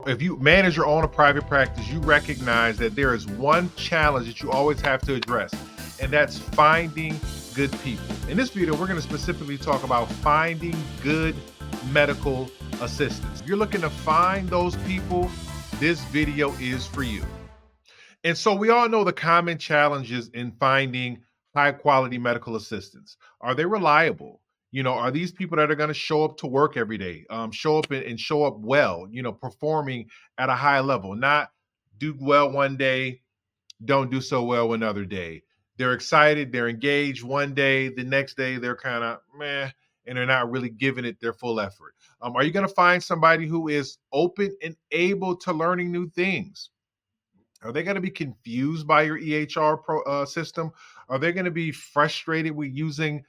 if you manage or own a private practice, you recognize that there is one challenge that you always have to address, and that's finding good people. In this video, we're going to specifically talk about finding good medical assistants. If you're looking to find those people, this video is for you. And so we all know the common challenges in finding high quality medical assistants. Are they reliable? Are these people that are going to show up to work every day, show up and show up well, performing at a high level, not do well one day, don't do so well another day. They're excited, they're engaged one day, the next day they're kind of meh, and they're not really giving it their full effort. Are you going to find somebody who is open and able to learning new things? Are they going to be confused by your EHR system? Are they going to be frustrated with using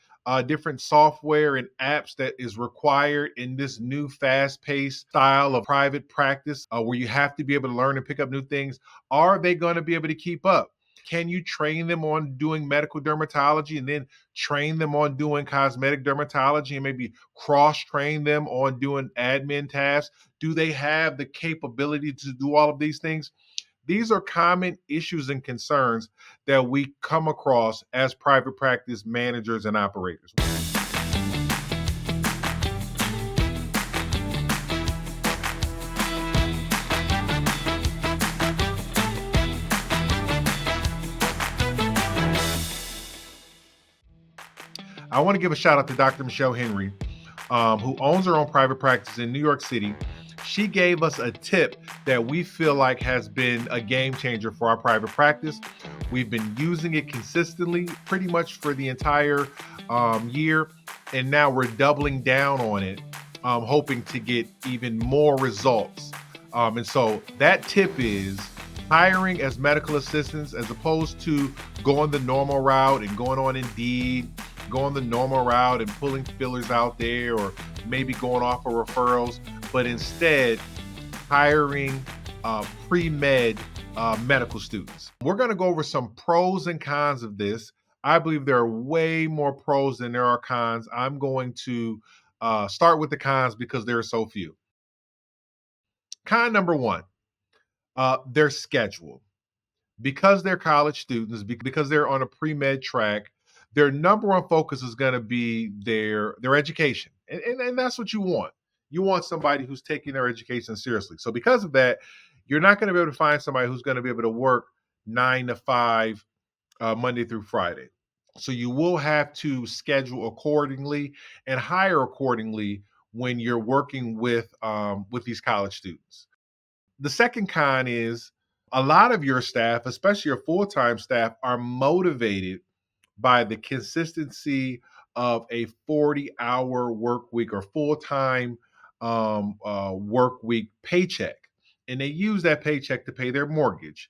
different software and apps that is required in this new fast-paced style of private practice where you have to be able to learn and pick up new things? Are they going to be able to keep up? Can you train them on doing medical dermatology and then train them on doing cosmetic dermatology and maybe cross-train them on doing admin tasks? Do they have the capability to do all of these things? These are common issues and concerns that we come across as private practice managers and operators. I want to give a shout out to Dr. Michelle Henry, who owns her own private practice in New York City. She gave us a tip that we feel like has been a game changer for our private practice. We've been using it consistently pretty much for the entire year, and now we're doubling down on it, hoping to get even more results. And so that tip is hiring as medical assistants as opposed to going the normal route and going on Indeed, going the normal route and pulling fillers out there or maybe going off of referrals, but instead hiring pre-med medical students. We're going to go over some pros and cons of this. I believe there are way more pros than there are cons. I'm going to start with the cons because there are so few. Con number one, their schedule. Because they're college students, because they're on a pre-med track, their number one focus is going to be their education. And that's what you want. You want somebody who's taking their education seriously. So because of that, you're not going to be able to find somebody who's going to be able to work 9 to 5 Monday through Friday. So you will have to schedule accordingly and hire accordingly when you're working with these college students. The second con is a lot of your staff, especially your full-time staff, are motivated by the consistency of a 40-hour work week or full-time work week paycheck. And they use that paycheck to pay their mortgage,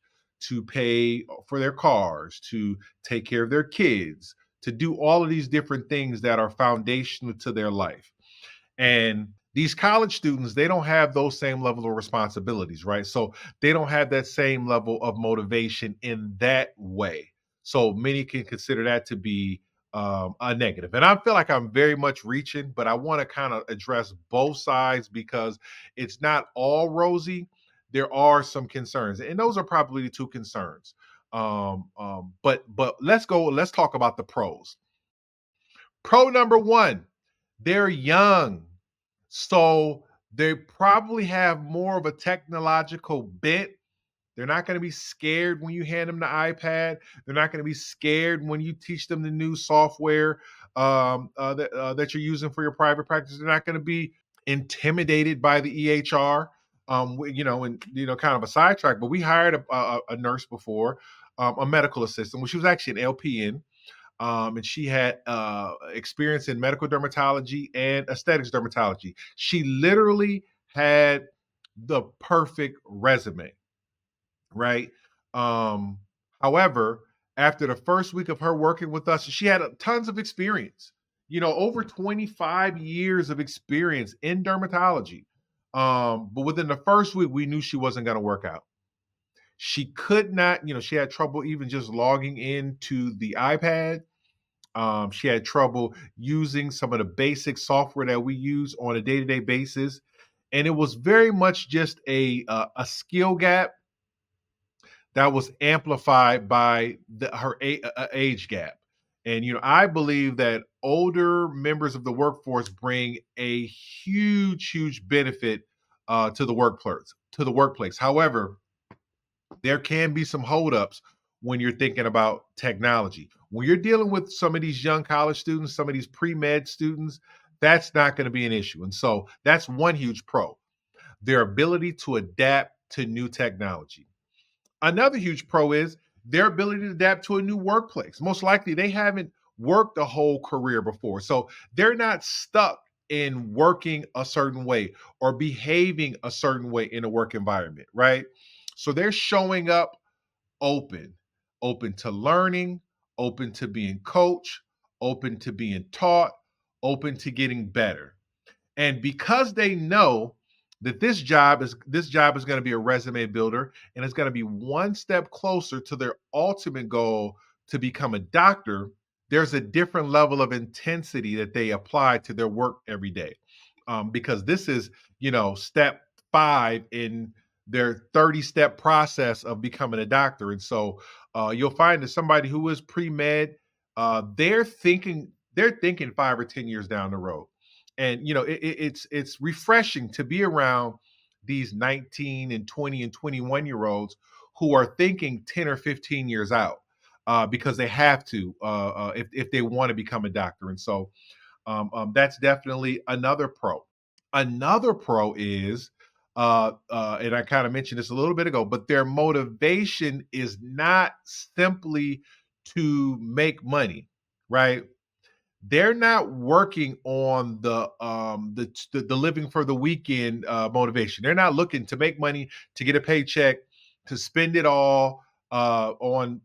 to pay for their cars, to take care of their kids, to do all of these different things that are foundational to their life. And these college students, they don't have those same level of responsibilities, right? So they don't have that same level of motivation in that way. So many can consider that to be a negative. And I feel like I'm very much reaching, but I want to kind of address both sides because it's not all rosy. There are some concerns, and those are probably the two concerns. But let's talk about the pros. Pro number one, they're young. So they probably have more of a technological bent. They're not going to be scared when you hand them the iPad. They're not going to be scared when you teach them the new software that you're using for your private practice. They're not going to be intimidated by the EHR. Kind of a sidetrack, but we hired a nurse before, a medical assistant. Well, she was actually an LPN. And she had experience in medical dermatology and aesthetics dermatology. She literally had the perfect resume, right? However, after the first week of her working with us, she had tons of experience, over 25 years of experience in dermatology. But within the first week, we knew she wasn't going to work out. She could not, she had trouble even just logging into the iPad. She had trouble using some of the basic software that we use on a day-to-day basis. And it was very much just a skill gap that was amplified by her age gap. And I believe that older members of the workforce bring a huge benefit to the workplace. However, there can be some holdups when you're thinking about technology. When you're dealing with some of these young college students, some of these pre-med students, that's not going to be an issue. And so that's one huge pro, their ability to adapt to new technology. Another huge pro is their ability to adapt to a new workplace. Most likely they haven't worked a whole career before. So they're not stuck in working a certain way or behaving a certain way in a work environment, right? So they're showing up open, open to learning, open to being coached, open to being taught, open to getting better. And because they know that this job is going to be a resume builder and it's going to be one step closer to their ultimate goal to become a doctor, there's a different level of intensity that they apply to their work every day. Because this is, step 5 in their 30-step process of becoming a doctor. And so you'll find that somebody who is pre-med, they're thinking 5 or 10 years down the road. And it's refreshing to be around these 19 and 20 and 21-year-olds who are thinking 10 or 15 years out, because they have to, if they want to become a doctor. And so that's definitely another pro. Another pro is, and I kind of mentioned this a little bit ago, but their motivation is not simply to make money, right? They're not working on the living for the weekend motivation. They're not looking to make money, to get a paycheck, to spend it all on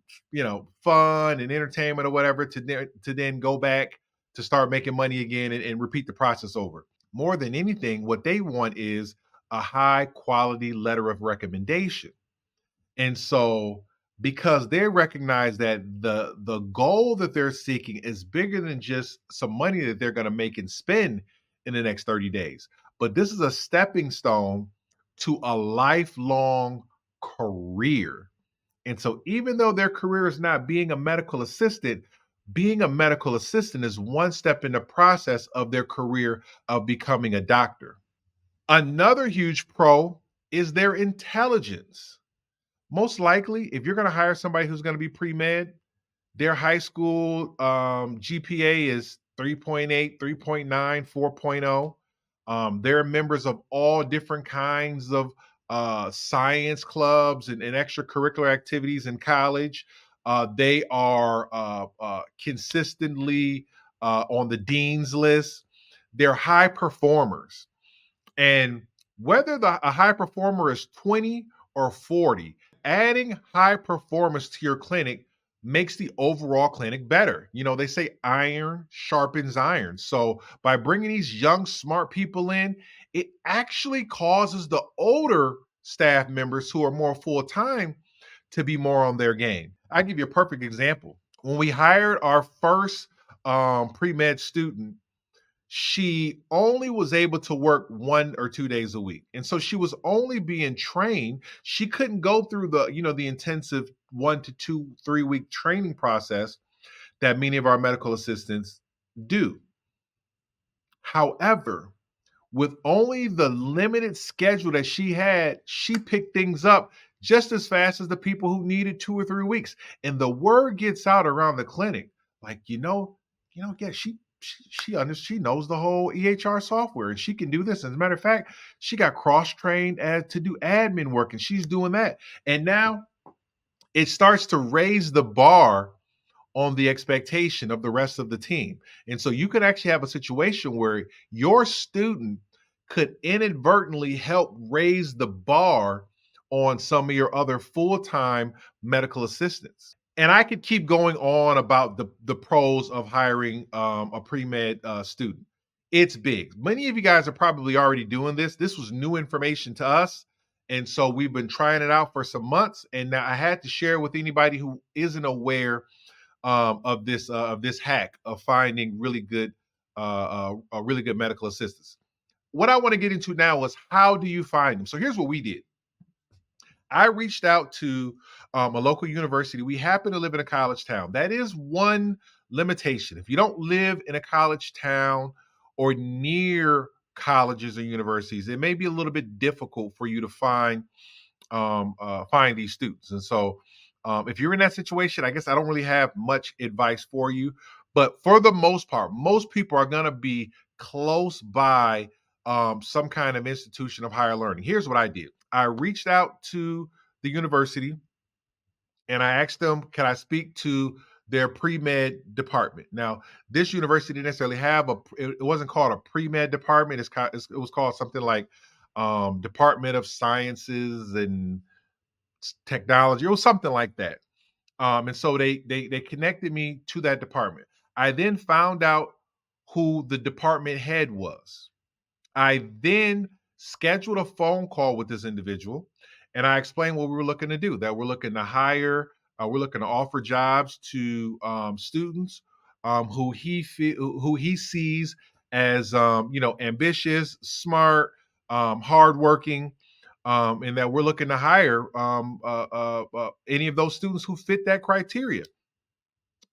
fun and entertainment or whatever, to then go back to start making money again and repeat the process over. More than anything, what they want is a high quality letter of recommendation. And so, because they recognize that the goal that they're seeking is bigger than just some money that they're going to make and spend in the next 30 days, but this is a stepping stone to a lifelong career. And so, even though their career is not being a medical assistant, being a medical assistant is one step in the process of their career of becoming a doctor. Another huge pro is their intelligence. Most likely, if you're going to hire somebody who's going to be pre-med, their high school GPA is 3.8, 3.9, 4.0. They're members of all different kinds of science clubs and extracurricular activities in college. They are consistently on the dean's list. They're high performers. And whether a high performer is 20 or 40, adding high performance to your clinic makes the overall clinic better. They say iron sharpens iron. So by bringing these young, smart people in, it actually causes the older staff members who are more full time to be more on their game. I'll give you a perfect example. When we hired our first pre-med student, she only was able to work 1 or 2 days a week. And so she was only being trained. She couldn't go through the intensive 1 to 2, 3 week training process that many of our medical assistants do. However, with only the limited schedule that she had, she picked things up just as fast as the people who needed 2 or 3 weeks. And the word gets out around the clinic, like, yeah, she knows the whole EHR software and she can do this. As a matter of fact, she got cross-trained to do admin work and she's doing that. And now it starts to raise the bar on the expectation of the rest of the team. And so you could actually have a situation where your student could inadvertently help raise the bar on some of your other full-time medical assistants. And I could keep going on about the pros of hiring a pre-med student. It's big. Many of you guys are probably already doing this. This was new information to us. And so we've been trying it out for some months. And now I had to share with anybody who isn't aware of this hack of finding really good medical assistants. what I want to get into now is how do you find them? So here's what we did. I reached out to a local university. We happen to live in a college town. That is one limitation. If you don't live in a college town or near colleges or universities, it may be a little bit difficult for you to find these students. And so if you're in that situation, I guess I don't really have much advice for you. But for the most part, most people are going to be close by some kind of institution of higher learning. Here's what I did. I reached out to the university and I asked them, can I speak to their pre-med department? Now, this university didn't necessarily have it wasn't called a pre-med department. It was called something like Department of Sciences and Technology. It was something like that. And so they connected me to that department. I then found out who the department head was. I then scheduled a phone call with this individual, and I explained what we were looking to do, that we're looking to hire, we're looking to offer jobs to students who he sees as ambitious, smart, hardworking, and that we're looking to hire any of those students who fit that criteria.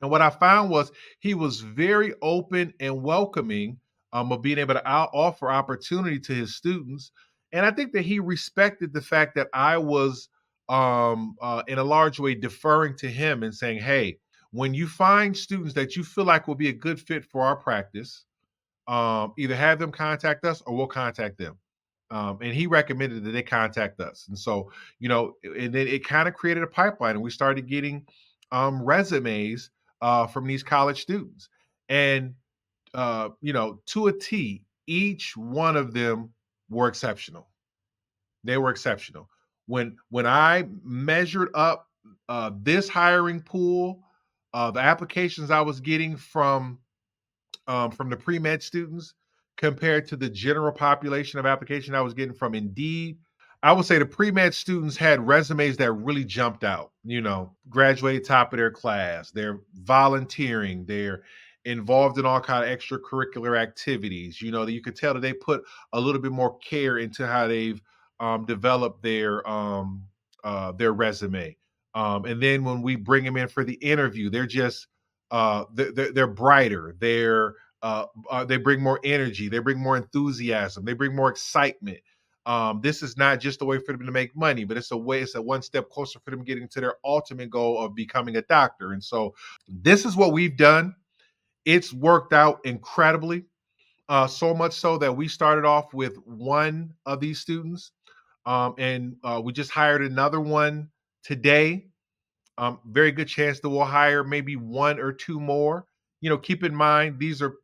And what I found was he was very open and welcoming of being able to offer opportunity to his students. And I think that he respected the fact that I was in a large way deferring to him and saying, hey, when you find students that you feel like will be a good fit for our practice, either have them contact us or we'll contact them. And he recommended that they contact us. And so, and then it kind of created a pipeline, and we started getting resumes from these college students. And, to a T, each one of them were exceptional. They were exceptional. When I measured up this hiring pool, the applications I was getting from the pre-med students compared to the general population of application I was getting from Indeed, I would say the pre-med students had resumes that really jumped out. Graduated top of their class, they're volunteering, they're involved in all kind of extracurricular activities. That you could tell that they put a little bit more care into how they've developed their resume. And then when we bring them in for the interview, they're just they're brighter. They bring more energy. They bring more enthusiasm. They bring more excitement. This is not just a way for them to make money, but it's a one step closer for them getting to their ultimate goal of becoming a doctor. And so this is what we've done. It's worked out incredibly, so much so that we started off with one of these students, and we just hired another one today. Very good chance that we'll hire maybe one or two more. Keep in mind, these are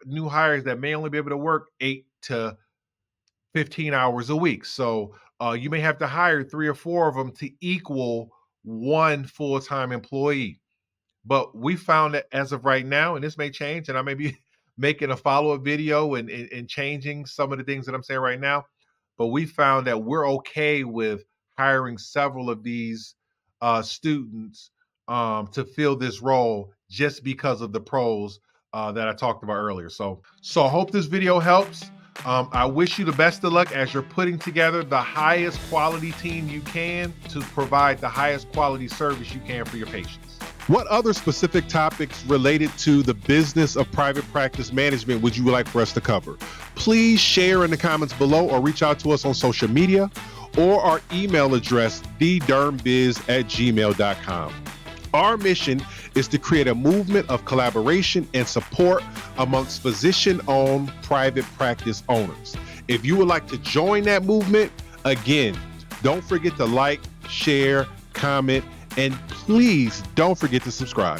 new hires that may only be able to work 8 to 15 hours a week. So you may have to hire 3 or 4 of them to equal one full-time employee. But we found that as of right now, and this may change, and I may be making a follow-up video and changing some of the things that I'm saying right now, but we found that we're okay with hiring several of these students to fill this role just because of the pros that I talked about earlier. So I hope this video helps. I wish you the best of luck as you're putting together the highest quality team you can to provide the highest quality service you can for your patients. What other specific topics related to the business of private practice management would you like for us to cover? Please share in the comments below or reach out to us on social media or our email address, DermBiz@gmail.com. Our mission is to create a movement of collaboration and support amongst physician-owned private practice owners. If you would like to join that movement, again, don't forget to like, share, comment, and please don't forget to subscribe.